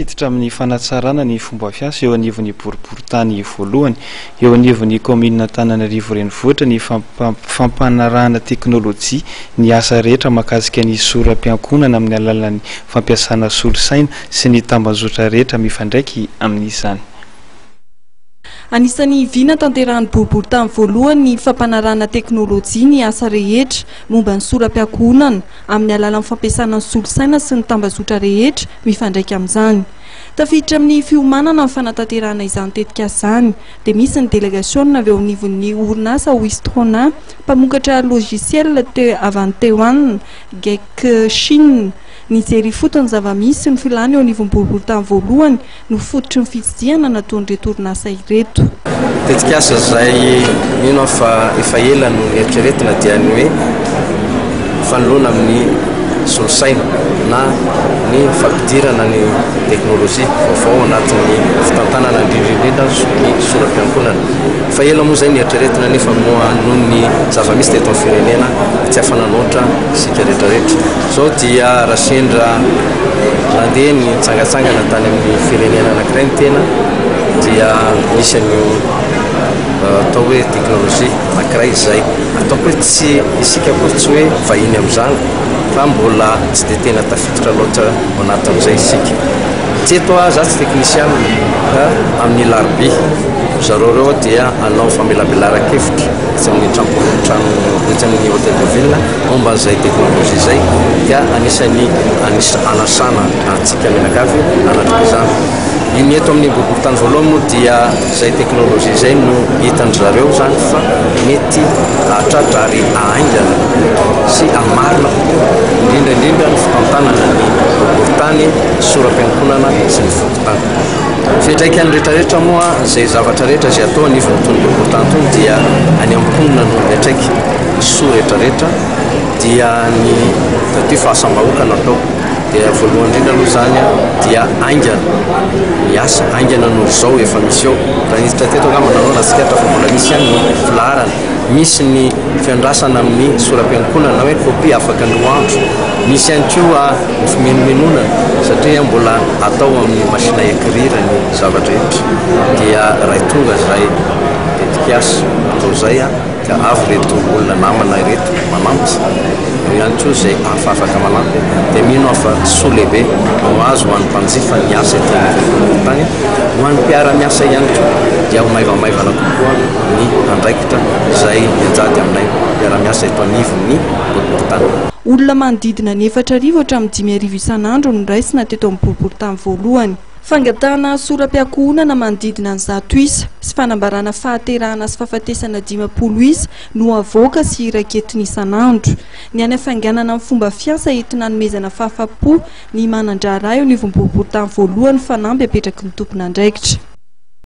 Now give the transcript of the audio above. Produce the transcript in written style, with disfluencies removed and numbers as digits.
Hiditra amin'ny fanatsarana ny fomba fiasa eo anivon'ny boriboritany voalohany eo anivon'ny commune Antananarivo renivohitra ny fampanarahana teknôlôjia ny asa rehetra mahakasika ny soram-piankonana amin'ny alalan'ny fampiasana solosaina sy ny tambazotra rehetra mifandraiky amin'izany. Anisan'ny vina tanterahan'ny boriboritany voalohany ny fampanarahana teknôlôjia ny asa rehetra momba ny soram-piankonana amin'ny alalan'ny fampiasana solosaina sy ny tambazotra rehetra mifandraiky amin'izany. Tafiditra amin'ny fiomanana ny fanatanterahana izany tetika izany dia misy ny délégation avy eo anivon'ny orinasa Wistrona, mpamokatra logiciel teo avy any Taiwan, GEC Chine. Ny jery fotony zava-misy ny filany eo anivon'ny boriboritany voalohany no fototry ny fitsidiana nataon'ireto orinasa ireto. Tetika asa izay mino fa efa ela no eritreretina dia ny hoe fanoloana amin'ny solosaina na ny fampidirana ny teknôlôjia vaovao anatin'ny fitantanana indrindrindrindra ny soram-piankonana. Fa ela moa izay ny eritreretina nefa moa noho ny zava-misy teto amin'ny firenena tsy afananoatra isika rehetrarehetra. Zao dia raha sendra nandeha ny tsangatsangana tany amin'ny firenena anankiray ny tena dia misy an'io atao hoe teknôlôjia anankiray izay ataoko hoe tsy isika koa tsy hoe vahiny amin'izany fa mbola tsy dia tena tafiditra loatra ao anatin'izay isika. Teto aho zaho tsy teknisiana fa amin'ny larby zareo reo dia hanao famelabelara-kevitra tsy amin'ny trano tsy amin'ny hôtel de ville momba an'izay teknôlôjia izay dia anisany anasana antsika menakavy anatrika izany. Iny eto amin'ny boriboritany voalohany moa dia izay teknôlôjia izay no hitan'ny zareo zany fa mety hahatratra ary hahaingana sy hamarina indrindra ny fitantanana ny boriboritany soram-piankonana sy ny fototany. Fiantraikany rehetrarehetra moa izay zavatra rehetra izay atao anivon'ny tony boriboritany tony dia any am-ponina no miantraika soa rehetrarehetra dia ny taty fahasambahoaka natao. Dia voalohany indrindra aloha zany dia aingana ny asa aingana noho izao efa misy eo. Raha niditra teto angamba nanao natsikatra fa mbola misy ihany ny filaharana, misy ny fiandrasana amin'ny soram-piankonana hoe kopia afaka ny roandro, misy ihany koa ny fimenonenonana satria mbola atao amin'ny machine à écrire ny zavatra rehetra. Dia raha tonga izay tetika asa atao izay dia avy reto olona namana ireto manampy ihany koa izay afaka manampy dia mino aho fa soa lehibe no azo ho an'ny mpanjifa ny asa ety tany ho an'ny mpiara-miasa ihany koa dia ho maivamaivana kokoa ny andraikitra izay mianjady aminay mpiara-miasa eto anivon'ny boriboritany. Olona manodidina ny 4,000 hatramin'ny 5,000 isan'andro no raisina teto amin'ny boriboritany voalohany. Fangatana soram-piankonana manodidina ny 100 isa sy fanambarana fahaterahana sy fahafatesana 50 isa no avoaka sy raiketiny isan'andro. Ny any hafanganana amin'ny fomba fiasa entina hanomezana fahafapo ny manandrara eo anivon'ny boriboritany voalohany fanamby apetraky ny tompon'andraikitra.